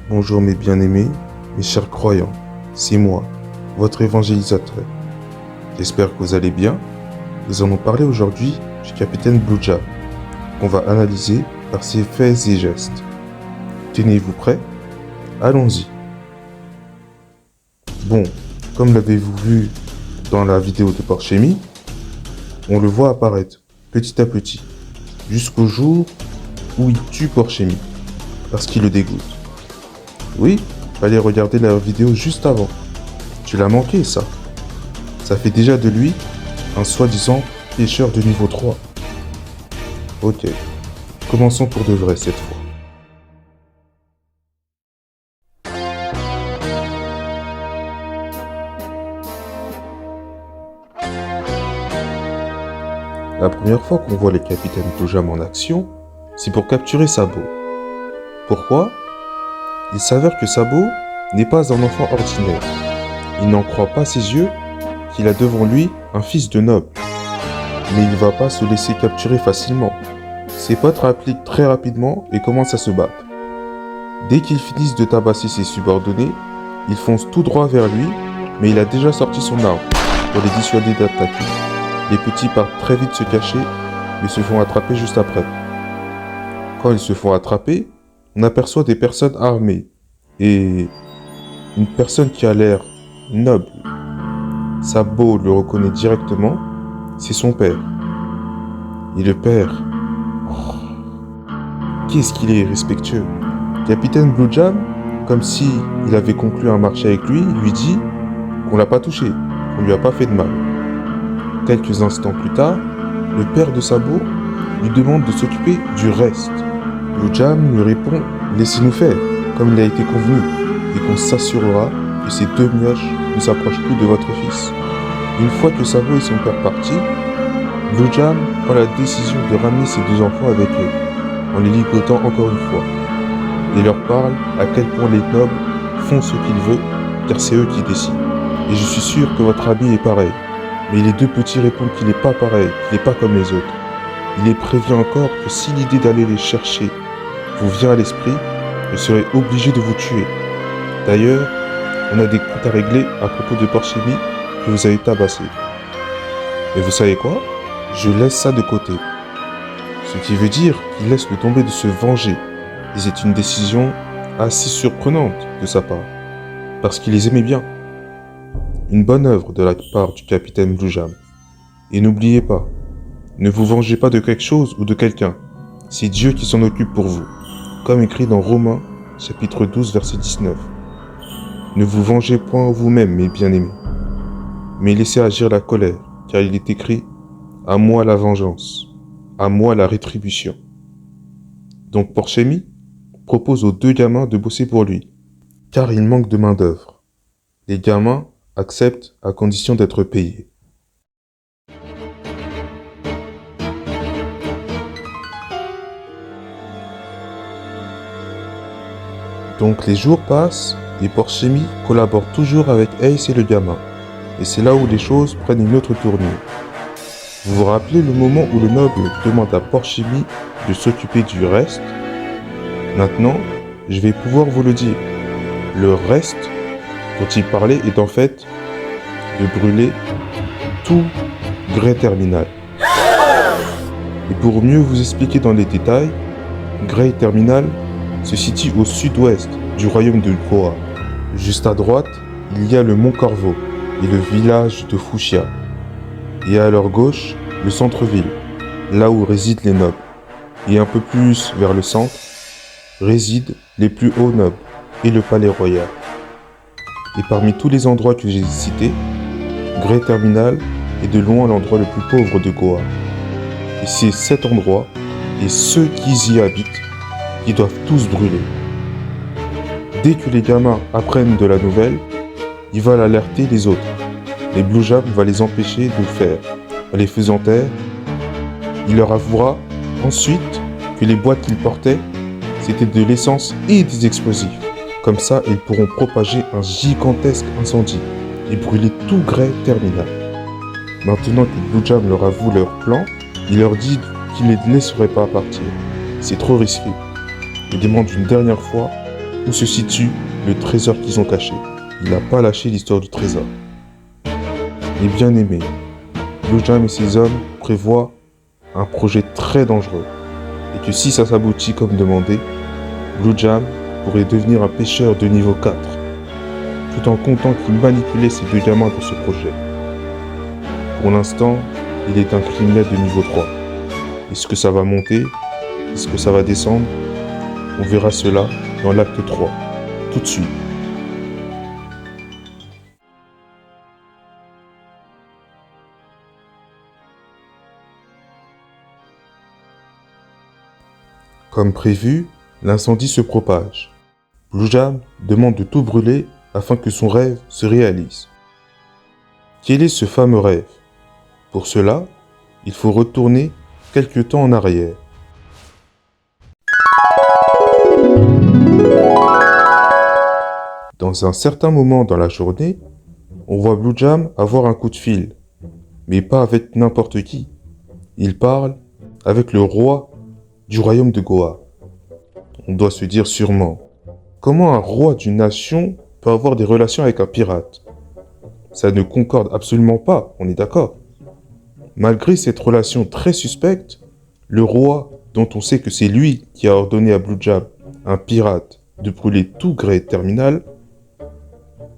Bonjour mes bien-aimés, mes chers croyants, c'est moi, votre évangélisateur. J'espère que vous allez bien. Nous allons parler aujourd'hui du capitaine Blue Jam, qu'on va analyser par ses faits et gestes. Tenez-vous prêts? Allons-y. Bon, comme l'avez-vous vu dans la vidéo de Porchemi, on le voit apparaître petit à petit, jusqu'au jour où il tue Porchemi, parce qu'il le dégoûte. Oui, fallait regarder la vidéo juste avant. Tu l'as manqué, ça. Ça fait déjà de lui un soi-disant pêcheur de niveau 3. Ok, commençons pour de vrai cette fois. La première fois qu'on voit le capitaine Blue Jam en action, c'est pour capturer Sabo. Pourquoi? Il s'avère que Sabo n'est pas un enfant ordinaire. Il n'en croit pas ses yeux qu'il a devant lui un fils de noble. Mais il ne va pas se laisser capturer facilement. Ses potes rappliquent très rapidement et commencent à se battre. Dès qu'ils finissent de tabasser ses subordonnés, ils foncent tout droit vers lui, mais il a déjà sorti son arme pour les dissuader d'attaquer. Les petits partent très vite se cacher, mais se font attraper juste après. Quand ils se font attraper, on aperçoit des personnes armées et une personne qui a l'air noble. Sabo le reconnaît directement, c'est son père. Et le père, qu'est-ce qu'il est irrespectueux. Capitaine Blue Jam, comme si il avait conclu un marché avec lui, lui dit qu'on l'a pas touché, qu'on lui a pas fait de mal. Quelques instants plus tard, le père de Sabo lui demande de s'occuper du reste. Blue Jam lui répond « Laissez-nous faire, comme il a été convenu, et qu'on s'assurera que ces deux mioches ne s'approchent plus de votre fils. » Une fois que Sabo et son père partis, Blue Jam prend la décision de ramener ses deux enfants avec eux, en les ligotant encore une fois, et leur parle à quel point les nobles font ce qu'ils veulent, car c'est eux qui décident. Et je suis sûr que votre ami est pareil. Mais les deux petits répondent qu'il n'est pas pareil, qu'il n'est pas comme les autres. Il les prévient encore que si l'idée d'aller les chercher vous vient à l'esprit, je serai obligé de vous tuer. D'ailleurs, on a des comptes à régler à propos de Porchemi que vous avez tabassé. Et vous savez quoi? Je laisse ça de côté. Ce qui veut dire qu'il laisse le tomber de se venger. Et c'est une décision assez surprenante de sa part, parce qu'il les aimait bien. Une bonne œuvre de la part du capitaine Blue Jam. Et n'oubliez pas, ne vous vengez pas de quelque chose ou de quelqu'un. C'est Dieu qui s'en occupe pour vous. Comme écrit dans Romains, chapitre 12, verset 19. Ne vous vengez point vous-même, mes bien-aimés, mais laissez agir la colère, car il est écrit « À moi la vengeance, à moi la rétribution ». Donc Porchemi propose aux deux gamins de bosser pour lui, car il manque de main-d'œuvre. Les gamins acceptent à condition d'être payés. Donc les jours passent et Porchemi collabore toujours avec Ace et le gamin. Et c'est là où les choses prennent une autre tournure. Vous vous rappelez le moment où le noble demande à Porchemi de s'occuper du reste? Maintenant, je vais pouvoir vous le dire. Le reste dont il parlait est en fait de brûler tout Grey Terminal. Et pour mieux vous expliquer dans les détails, Grey Terminal se situe au sud-ouest du royaume de Goa. Juste à droite, il y a le mont Corvo et le village de Fushia. Et à leur gauche, le centre-ville, là où résident les nobles. Et un peu plus vers le centre, résident les plus hauts nobles et le palais royal. Et parmi tous les endroits que j'ai cités, Grey Terminal est de loin l'endroit le plus pauvre de Goa. Et c'est cet endroit et ceux qui y habitent qui doivent tous brûler. Dès que les gamins apprennent de la nouvelle, ils veulent alerter les autres. Mais Blue Jam va les empêcher de le faire. En les faisant taire, il leur avouera ensuite que les boîtes qu'ils portaient, c'était de l'essence et des explosifs. Comme ça, ils pourront propager un gigantesque incendie et brûler tout Grey Terminal. Maintenant que Blue Jam leur avoue leur plan, il leur dit qu'il ne les laisserait pas partir. C'est trop risqué. Il demande une dernière fois où se situe le trésor qu'ils ont caché. Il n'a pas lâché l'histoire du trésor. Et bien aimé, Blue Jam et ses hommes prévoient un projet très dangereux. Et que si ça s'aboutit comme demandé, Blue Jam pourrait devenir un pêcheur de niveau 4, tout en comptant qu'il manipulait ces deux gamins dans ce projet. Pour l'instant, il est un criminel de niveau 3. Est-ce que ça va monter? Est-ce que ça va descendre? On verra cela dans l'acte 3, tout de suite. Comme prévu, l'incendie se propage. Blue Jam demande de tout brûler afin que son rêve se réalise. Quel est ce fameux rêve? Pour cela, il faut retourner quelque temps en arrière. Dans un certain moment dans la journée, on voit Blue Jam avoir un coup de fil, mais pas avec n'importe qui. Il parle avec le roi du royaume de Goa. On doit se dire sûrement, comment un roi d'une nation peut avoir des relations avec un pirate? Ça ne concorde absolument pas, on est d'accord. Malgré cette relation très suspecte, le roi, dont on sait que c'est lui qui a ordonné à Blue Jam, un pirate, de brûler tout gré terminal,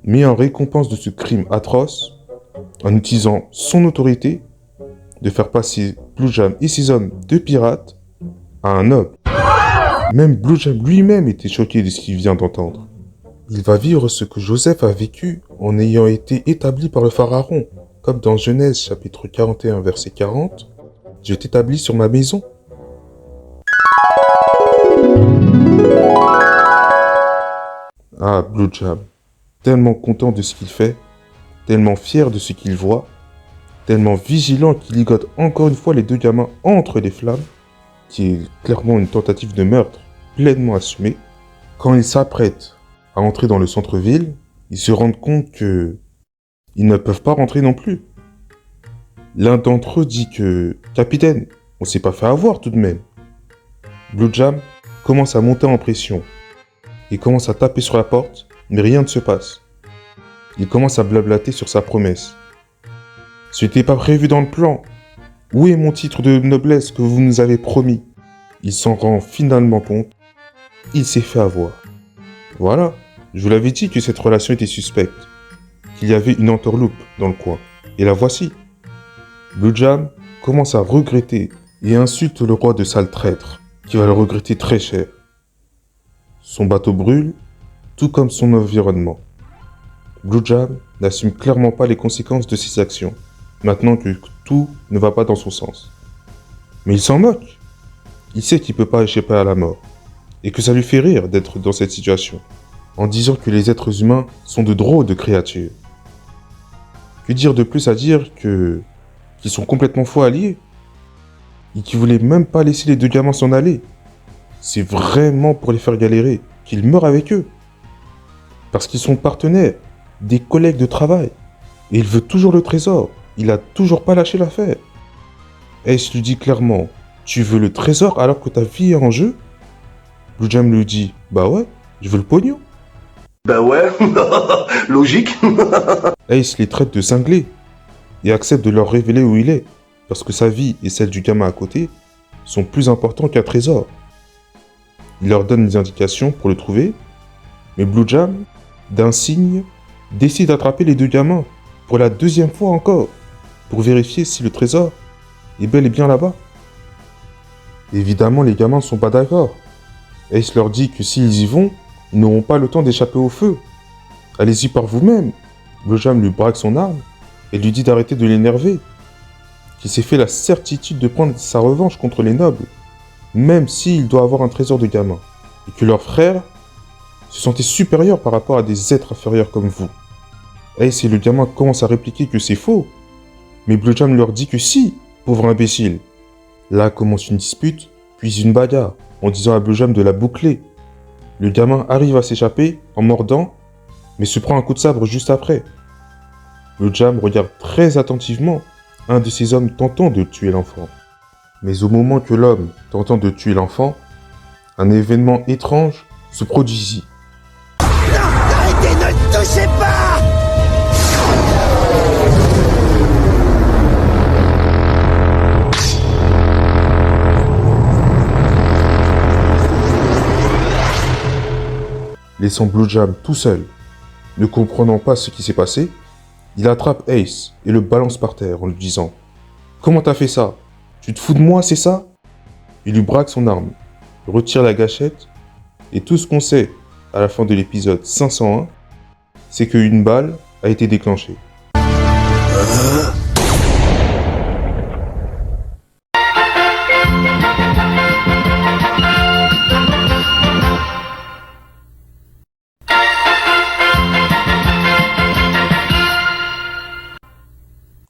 met en récompense de ce crime atroce, en utilisant son autorité, de faire passer Blue Jam et ses hommes de pirates à un noble. Même Blue Jam lui-même était choqué de ce qu'il vient d'entendre. Il va vivre ce que Joseph a vécu en ayant été établi par le pharaon, comme dans Genèse chapitre 41 verset 40, « Je t'établis sur ma maison ». Ah, Blue Jam, tellement content de ce qu'il fait, tellement fier de ce qu'il voit, tellement vigilant qu'il ligote encore une fois les deux gamins entre les flammes, qui est clairement une tentative de meurtre pleinement assumée. Quand ils s'apprêtent à entrer dans le centre-ville, ils se rendent compte que ils ne peuvent pas rentrer non plus. L'un d'entre eux dit que « Capitaine, on s'est pas fait avoir tout de même ». Blue Jam commence à monter en pression. Il commence à taper sur la porte, mais rien ne se passe. Il commence à blablater sur sa promesse. « C'était pas prévu dans le plan. Où est mon titre de noblesse que vous nous avez promis ?» Il s'en rend finalement compte. Il s'est fait avoir. Voilà, je vous l'avais dit que cette relation était suspecte, qu'il y avait une entourloupe dans le coin. Et la voici. Blue Jam commence à regretter et insulte le roi de sale traître, qui va le regretter très cher. Son bateau brûle, tout comme son environnement. Blue Jam n'assume clairement pas les conséquences de ses actions, maintenant que tout ne va pas dans son sens. Mais il s'en moque. Il sait qu'il ne peut pas échapper à la mort, et que ça lui fait rire d'être dans cette situation, en disant que les êtres humains sont de drôles de créatures. Que dire de plus à dire qu'ils sont complètement faux alliés, et qu'ils voulaient même pas laisser les deux gamins s'en aller. C'est vraiment pour les faire galérer, qu'ils meurent avec eux. Parce qu'ils sont partenaires, des collègues de travail, et il veut toujours le trésor, il a toujours pas lâché l'affaire. Ace lui dit clairement, tu veux le trésor alors que ta vie est en jeu? Blue Jam lui dit, bah ouais, je veux le pognon. Bah ouais, logique. Ace les traite de cinglés et accepte de leur révéler où il est, parce que sa vie et celle du gamin à côté sont plus importants qu'un trésor. Il leur donne des indications pour le trouver, mais Blue Jam, d'un signe, décide d'attraper les deux gamins pour la deuxième fois encore, pour vérifier si le trésor est bel et bien là-bas. Évidemment, les gamins ne sont pas d'accord. Ace leur dit que s'ils y vont, ils n'auront pas le temps d'échapper au feu. Allez-y par vous-même. Blue Jam lui braque son arme et lui dit d'arrêter de l'énerver, qu'il s'est fait la certitude de prendre sa revanche contre les nobles, même s'il doit avoir un trésor de gamin, et que leur frère se sentait supérieur par rapport à des êtres inférieurs comme vous. Ace et le gamin commencent à répliquer que c'est faux, mais Blue Jam leur dit que si, pauvre imbécile. Là commence une dispute, puis une bagarre, en disant à Blue Jam de la boucler. Le gamin arrive à s'échapper en mordant, mais se prend un coup de sabre juste après. Blue Jam regarde très attentivement un de ses hommes tentant de tuer l'enfant. Mais au moment que l'homme tentant de tuer l'enfant, un événement étrange se produisit. touchez pas! Laissant Blue Jam tout seul, ne comprenant pas ce qui s'est passé, il attrape Ace et le balance par terre en lui disant « Comment t'as fait ça? Tu te fous de moi, c'est ça ?» Il lui braque son arme, retire la gâchette, et tout ce qu'on sait à la fin de l'épisode 501, c'est qu'une balle a été déclenchée.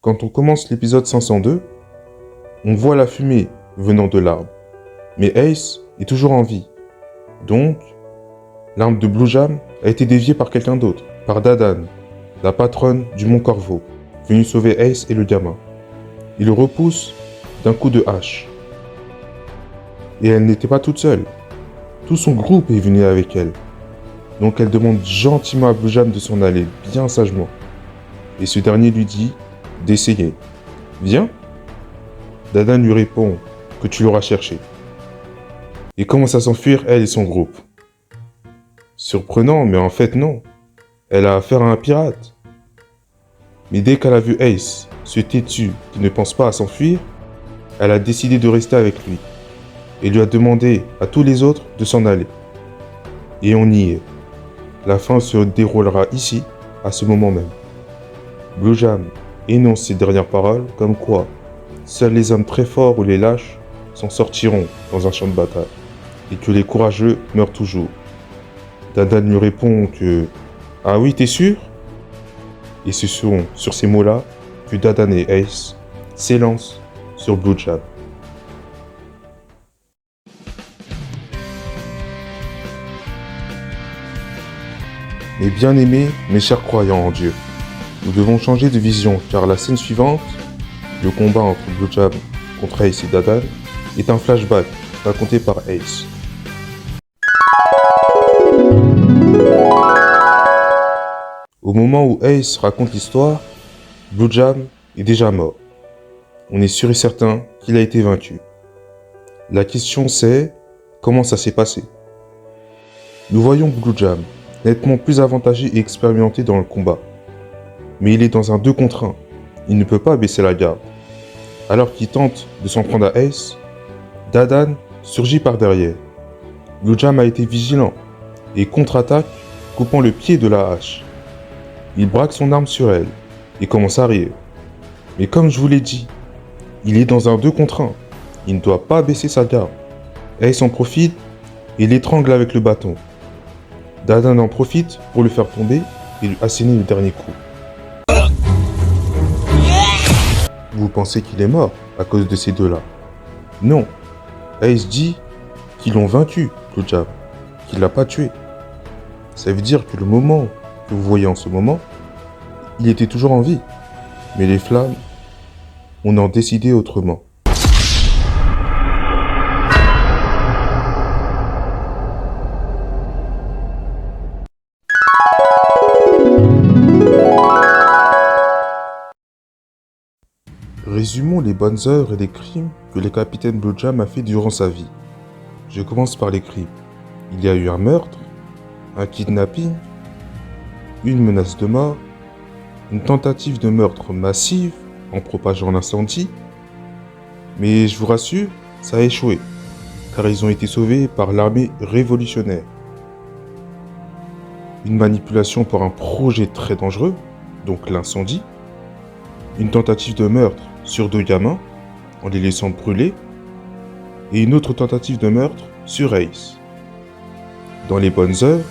Quand on commence l'épisode 502, on voit la fumée venant de l'arbre. Mais Ace est toujours en vie. Donc, l'arme de Blue Jam a été déviée par quelqu'un d'autre, par Dadan, la patronne du Mont Corvo, venue sauver Ace et le gamin. Il le repousse d'un coup de hache. Et elle n'était pas toute seule. Tout son groupe est venu avec elle. Donc elle demande gentiment à Blue Jam de s'en aller, bien sagement. Et ce dernier lui dit d'essayer. Viens. Dadan lui répond que tu l'auras cherché. Et commence à s'enfuir, elle et son groupe. Surprenant, mais en fait non. Elle a affaire à un pirate. Mais dès qu'elle a vu Ace, ce têtu qui ne pense pas à s'enfuir, elle a décidé de rester avec lui. Et lui a demandé à tous les autres de s'en aller. Et on y est. La fin se déroulera ici, à ce moment même. Blue Jam énonce ses dernières paroles comme quoi seuls les hommes très forts ou les lâches s'en sortiront dans un champ de bataille et que les courageux meurent toujours. Dadan lui répond que « Ah oui, t'es sûr ?» Et ce sont sur ces mots-là que Dadan et Ace s'élancent sur Blue Jam. Mes bien-aimés, mes chers croyants en Dieu, nous devons changer de vision car la scène suivante, le combat entre Blue Jam contre Ace et Dadan, est un flashback raconté par Ace. Au moment où Ace raconte l'histoire, Blue Jam est déjà mort. On est sûr et certain qu'il a été vaincu. La question c'est, comment ça s'est passé? Nous voyons Blue Jam, nettement plus avantagé et expérimenté dans le combat. Mais il est dans un 2 contre 1. Il ne peut pas baisser la garde. Alors qu'il tente de s'en prendre à Ace, Dadan surgit par derrière. Blue Jam a été vigilant et contre-attaque, coupant le pied de la hache. Il braque son arme sur elle et commence à rire. Mais comme je vous l'ai dit, il est dans un 2 contre 1. Il ne doit pas baisser sa garde. Ace en profite et l'étrangle avec le bâton. Dadan en profite pour le faire tomber et lui asséner le dernier coup. Vous pensez qu'il est mort à cause de ces deux-là? Non. Ace dit qu'ils l'ont vaincu, Blue Jam, qu'il l'a pas tué. Ça veut dire que le moment que vous voyez en ce moment, il était toujours en vie. Mais les flammes, on en décidé autrement. Résumons les bonnes heures et les crimes que le capitaine Blue Jam a fait durant sa vie. Je commence par les crimes. Il y a eu un meurtre, un kidnapping, une menace de mort, une tentative de meurtre massive en propageant l'incendie. Mais je vous rassure, ça a échoué, car ils ont été sauvés par l'armée révolutionnaire. Une manipulation pour un projet très dangereux, donc l'incendie. Une tentative de meurtre sur 2 gamins, en les laissant brûler, et une autre tentative de meurtre sur Ace. Dans les bonnes heures,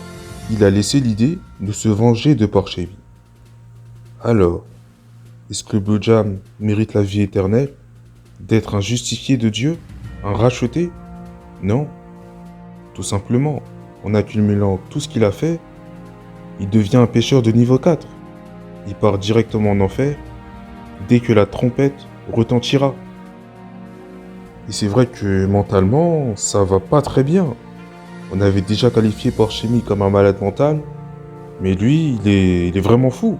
il a laissé l'idée de se venger de Porcheville. Alors, est-ce que Blue Jam mérite la vie éternelle? D'être un justifié de Dieu? Un racheté? Non. Tout simplement, en accumulant tout ce qu'il a fait, il devient un pécheur de niveau 4. Il part directement en enfer dès que la trompette retentira. Et c'est vrai que mentalement, ça va pas très bien. On avait déjà qualifié Porchemi comme un malade mental, Mais lui, il est vraiment fou.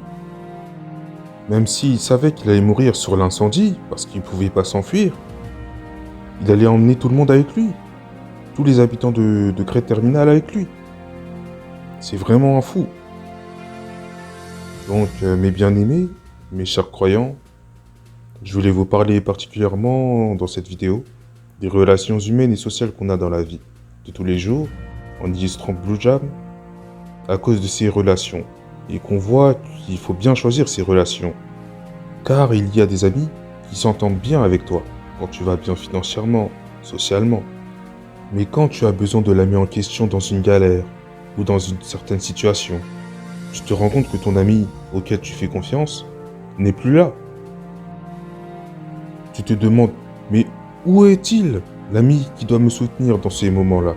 Même s'il savait qu'il allait mourir sur l'incendie, parce qu'il ne pouvait pas s'enfuir, il allait emmener tout le monde avec lui. Tous les habitants de Crête Terminale avec lui. C'est vraiment un fou. Donc, mes bien-aimés, mes chers croyants, je voulais vous parler particulièrement dans cette vidéo des relations humaines et sociales qu'on a dans la vie de tous les jours en illustrant Blue Jam à cause de ces relations et qu'on voit qu'il faut bien choisir ces relations car il y a des amis qui s'entendent bien avec toi quand tu vas bien financièrement, socialement. Mais quand tu as besoin de l'ami en question dans une galère ou dans une certaine situation, tu te rends compte que ton ami auquel tu fais confiance n'est plus là. Tu te demandes, mais où est-il, l'ami qui doit me soutenir dans ces moments-là?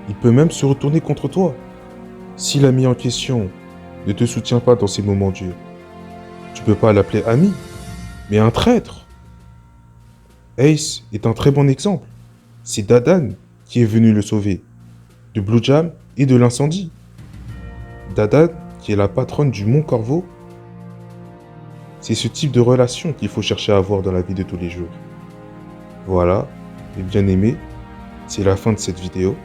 Il peut même se retourner contre toi. Si l'ami en question ne te soutient pas dans ces moments durs, tu peux pas l'appeler ami, mais un traître. Ace est un très bon exemple. C'est Dadan qui est venu le sauver, de Blue Jam et de l'incendie. Dadan, qui est la patronne du Mont Corvo, c'est ce type de relation qu'il faut chercher à avoir dans la vie de tous les jours. Voilà, mes bien-aimés, c'est la fin de cette vidéo.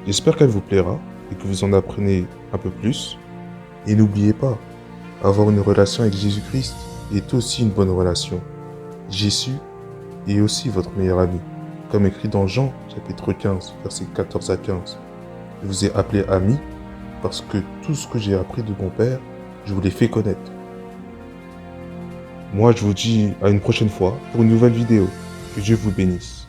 J'espère qu'elle vous plaira et que vous en apprenez un peu plus. Et n'oubliez pas, avoir une relation avec Jésus-Christ est aussi une bonne relation. Jésus est aussi votre meilleur ami, comme écrit dans Jean, chapitre 15, versets 14 à 15. Je vous ai appelé ami parce que tout ce que j'ai appris de mon Père, je vous l'ai fait connaître. Moi, je vous dis à une prochaine fois pour une nouvelle vidéo. Que Dieu vous bénisse.